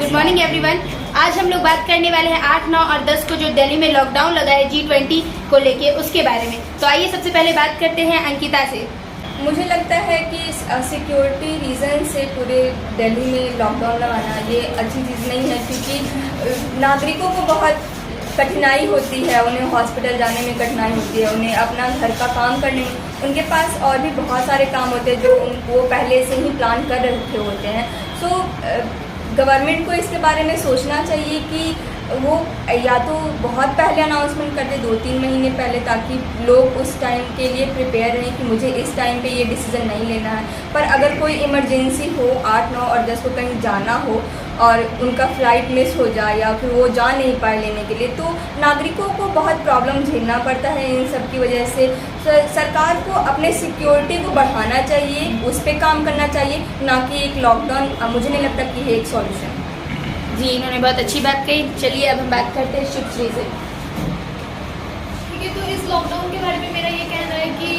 Good morning everyone. आज हम लोग बात करने वाले हैं 8, 9 और 10 को जो दिल्ली में लॉकडाउन लगा है G20 को लेके, उसके बारे में। तो आइए सबसे पहले बात करते हैं अंकिता से। मुझे लगता है कि सिक्योरिटी रीज़न से पूरे दिल्ली में लॉकडाउन लगाना ये अच्छी चीज़ नहीं है, क्योंकि नागरिकों को बहुत कठिनाई होती है, उन्हें हॉस्पिटल जाने में कठिनाई होती है, उन्हें अपना घर का काम करने में, उनके पास और भी बहुत सारे काम होते हैं जो वो पहले से ही प्लान कर रखे होते हैं। सो गवर्नमेंट को इसके बारे में सोचना चाहिए कि वो या तो बहुत पहले अनाउंसमेंट कर दे, 2-3 महीने पहले, ताकि लोग उस टाइम के लिए प्रिपेयर रहें कि मुझे इस टाइम पे ये डिसीज़न नहीं लेना है। पर अगर कोई इमरजेंसी हो, 8, 9 और 10 को कहीं जाना हो और उनका फ़्लाइट मिस हो जाए या फिर वो जा नहीं पाए लेने के लिए, तो नागरिकों को बहुत प्रॉब्लम झेलना पड़ता है इन सब की वजह से। सरकार को अपने सिक्योरिटी को बढ़ाना चाहिए, उस पर काम करना चाहिए, ना कि एक लॉकडाउन। मुझे नहीं लगता कि ये एक सॉल्यूशन। जी, इन्होंने बहुत अच्छी बात कही। चलिए अब हम बात करते हैं शुभश्री से। ठीक है, तो इस लॉकडाउन के बारे में मेरा ये कहना है कि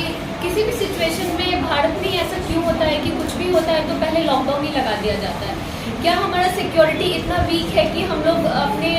किसी भी सिचुएशन में भारत में ऐसा क्यों होता है कि कुछ भी होता है तो पहले लॉकडाउन ही लगा दिया जाता है। क्या हमारा सिक्योरिटी इतना वीक है कि हम लोग अपने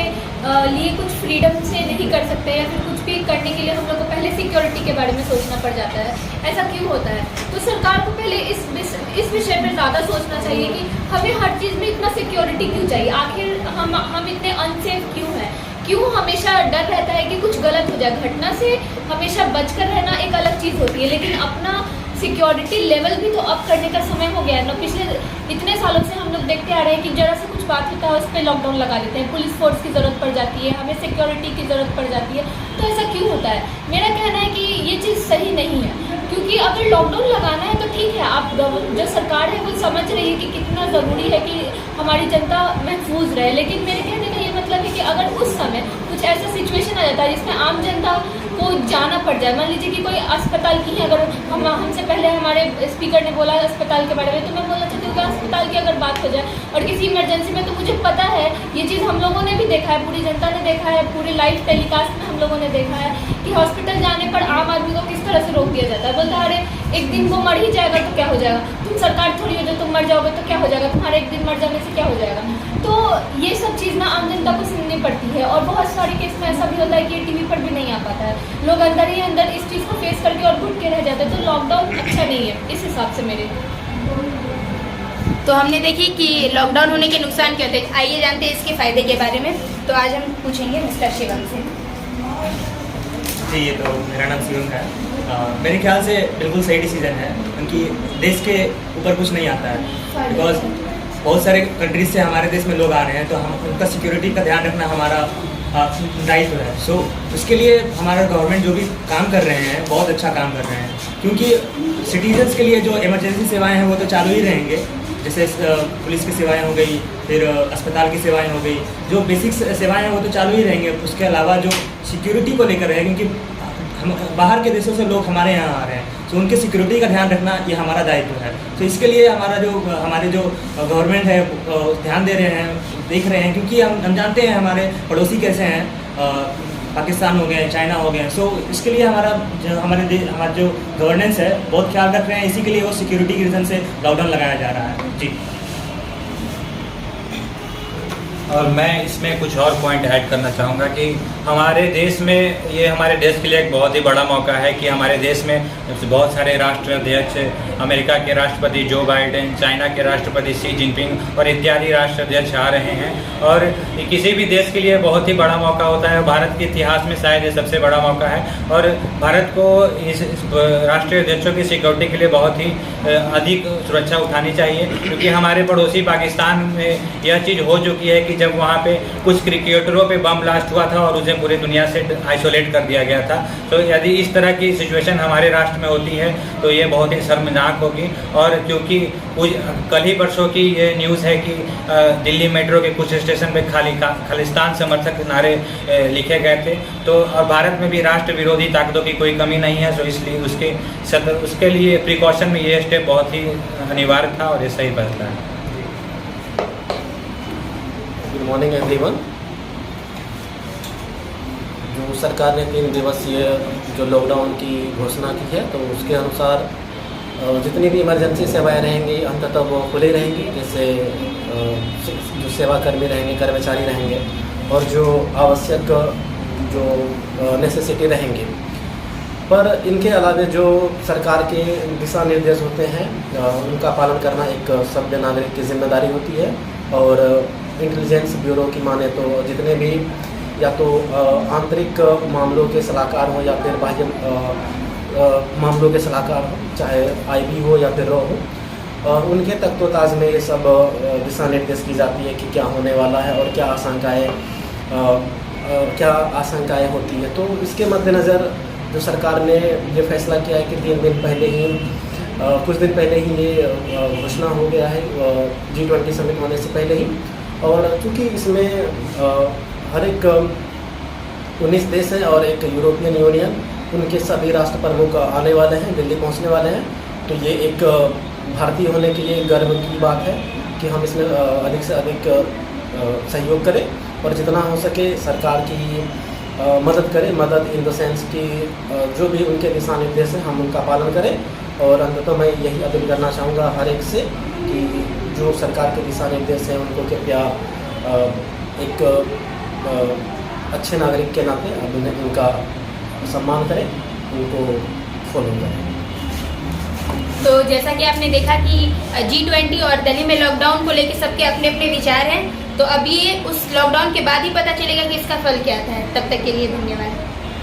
लिए कुछ फ्रीडम से नहीं कर सकते, या फिर कुछ भी करने के लिए हम लोग को पहले सिक्योरिटी के बारे में सोचना पड़ जाता है? ऐसा क्यों होता है? तो सरकार को पहले इस विषय पर ज़्यादा सोचना चाहिए कि हमें हर चीज़ में इतना सिक्योरिटी क्यों चाहिए। आखिर हम इतने अनसेफ क्यों हैं? क्यों हमेशा डर रहता है कि कुछ गलत हो जाए? घटना से हमेशा बचकर रहना एक अलग चीज़ होती है, लेकिन अपना सिक्योरिटी लेवल भी तो अप करने का समय हो गया है ना। पिछले इतने सालों से हम लोग देखते आ रहे हैं कि जरा से कुछ बात होता है उस पर लॉकडाउन लगा देते हैं, पुलिस फोर्स की ज़रूरत पड़ जाती है, हमें सिक्योरिटी की ज़रूरत पड़ जाती है। तो ऐसा क्यों होता है? मेरा कहना है कि ये चीज़ सही नहीं है, क्योंकि अगर लॉकडाउन लगाना है तो ठीक है, आप जो सरकार है वो समझ रही है कि कितना ज़रूरी है कि हमारी जनता महफूज रहे, लेकिन मेरे कहने का ये मतलब है कि अगर उस समय कुछ ऐसा सिचुएशन आ जाता है जिसमें आम जनता को जाना पड़ जाए, मान लीजिए कि कोई अस्पताल की है, अगर हमसे पहले हमारे स्पीकर ने बोला अस्पताल के बारे में, तो मैं बोलना चाहती हूँ कि अस्पताल की अगर बात हो जाए और किसी इमरजेंसी में, तो मुझे पता है, ये चीज़ हम लोगों ने भी देखा है, पूरी जनता ने देखा है, पूरे लाइव टेलीकास्ट में हम लोगों ने देखा है कि हॉस्पिटल जाने पर आम आदमी को किस तरह से रोक दिया जाता है। बोलता है अरे एक दिन वो मर ही जाएगा तो क्या हो जाएगा, तुम सरकार थोड़ी हो जो तुम मर जाओगे तो क्या हो जाएगा, तुम्हारे एक दिन मर जाने से क्या हो जाएगा। तो ये सब चीज़ ना आम जनता को सुननी पड़ती है, और बहुत सारे केस में ऐसा भी होता है कि टीवी पर भी नहीं आ पाता है, लोग अंदर ही अंदर इस चीज़ को फेस करके और घुट के रह जाते हैं। तो लॉकडाउन अच्छा नहीं है इस हिसाब से मेरे। तो हमने देखी कि लॉकडाउन होने के नुकसान क्या होते हैं। आइए जानते हैं इसके फ़ायदे के बारे में। तो आज हम पूछेंगे मिस्टर शिवम से। जी, ये तो मेरा नाम शिवम है। मेरे ख्याल से बिल्कुल सही डिसीजन है, क्योंकि देश के ऊपर कुछ नहीं आता है। बिकॉज बहुत सारे कंट्रीज से हमारे देश में लोग आ रहे हैं, तो हम उनका सिक्योरिटी का ध्यान रखना हमारा दायित्व है। सो उसके लिए हमारा गवर्नमेंट जो भी काम कर रहे हैं बहुत अच्छा काम कर रहे हैं, क्योंकि सिटीजन्स के लिए जो इमरजेंसी सेवाएं हैं वो तो चालू ही रहेंगे, जैसे पुलिस की सेवाएं हो गई, फिर अस्पताल की सेवाएं हो गई, जो बेसिक सेवाएं हैं वो तो चालू ही रहेंगे। उसके अलावा जो सिक्योरिटी को लेकर है, क्योंकि हम बाहर के देशों से लोग हमारे यहाँ आ रहे हैं, तो उनके सिक्योरिटी का ध्यान रखना ये हमारा दायित्व है। तो इसके लिए हमारे जो गवर्नमेंट है ध्यान दे रहे हैं, देख रहे हैं, क्योंकि हम जानते हैं हमारे पड़ोसी कैसे हैं, पाकिस्तान हो गए, चाइना हो गए। सो इसके लिए हमारा जो गवर्नेंस है बहुत ख्याल रख रहे हैं, इसी के लिए वो सिक्योरिटी के रीज़न से लॉकडाउन लगाया जा रहा है। जी। और मैं इसमें कुछ और पॉइंट ऐड करना चाहूँगा कि हमारे देश में ये हमारे देश के लिए एक बहुत ही बड़ा मौका है कि हमारे देश में बहुत सारे राष्ट्राध्यक्ष, अमेरिका के राष्ट्रपति जो बाइडेन, चाइना के राष्ट्रपति शी जिनपिंग और इत्यादि राष्ट्राध्यक्ष आ रहे हैं, और किसी भी देश के लिए बहुत ही बड़ा मौका होता है। भारत के इतिहास में शायद ये सबसे बड़ा मौका है, और भारत को इस राष्ट्रीय अध्यक्षों की सिक्योरिटी के लिए बहुत ही अधिक सुरक्षा उठानी चाहिए, क्योंकि हमारे पड़ोसी पाकिस्तान में यह चीज़ हो चुकी है कि जब वहाँ पे कुछ क्रिकेटरों पे बम ब्लास्ट हुआ था और उसे पूरी दुनिया से आइसोलेट कर दिया गया था। तो यदि इस तरह की सिचुएशन हमारे राष्ट्र में होती है तो ये बहुत ही शर्मनाक होगी। और क्योंकि कल ही परसों की ये न्यूज़ है कि दिल्ली मेट्रो के कुछ स्टेशन पे खालिस्तान समर्थक नारे लिखे गए थे, तो और भारत में भी राष्ट्र विरोधी ताकतों की कोई कमी नहीं है, तो इसलिए उसके लिए प्रिकॉशन में ये स्टेप बहुत ही अनिवार्य था और ये सही फैसला है। Good morning everyone. जो सरकार ने 3 दिवसीय जो लॉकडाउन की घोषणा की है, तो उसके अनुसार जितनी भी इमरजेंसी सेवाएं रहेंगी अंततः वो खुली रहेंगी, जैसे जो सेवाकर्मी रहेंगे, कर्मचारी रहेंगे और जो आवश्यक जो नेसेसिटी रहेंगे। पर इनके अलावा जो सरकार के दिशा निर्देश होते हैं उनका पालन करना एक सभ्य नागरिक की जिम्मेदारी होती है। और इंटेलिजेंस ब्यूरो की माने तो जितने भी या तो आंतरिक मामलों के सलाहकार हो या फिर बाह्य मामलों के सलाहकार हो, चाहे आईबी हो या फिर रॉ हो, उनके तख्तोताज में ये सब दिशा निर्देश की जाती है कि क्या होने वाला है और क्या आशंकाएं होती है। तो इसके मद्देनज़र जो सरकार ने ये फैसला किया है कि 3 दिन पहले ही कुछ दिन पहले ही ये घोषणा हो गया है G20 समिट होने से पहले ही। और चूँकि इसमें हर एक 19 देश हैं और एक यूरोपियन यूनियन, उनके सभी राष्ट्र प्रमुख आने वाले हैं, दिल्ली पहुंचने वाले हैं। तो ये एक भारतीय होने के लिए गर्व की बात है कि हम इसमें अधिक से अधिक सहयोग करें और जितना हो सके सरकार की मदद करें। मदद इन द सेंस कि जो भी उनके दिशा निर्देश हैं हम उनका पालन करें। और अंततः मैं यही अपील करना चाहूँगा हर एक से कि जो सरकार के दिशा निर्देश हैं उनको कृपया एक अच्छे नागरिक के नाते उनका सम्मान करें, उनको फॉलो करें। तो जैसा कि आपने देखा कि G20 और दिल्ली में लॉकडाउन को लेकर सबके अपने अपने विचार हैं। तो अब ये उस लॉकडाउन के बाद ही पता चलेगा कि इसका फल क्या था। तब तक के लिए धन्यवाद।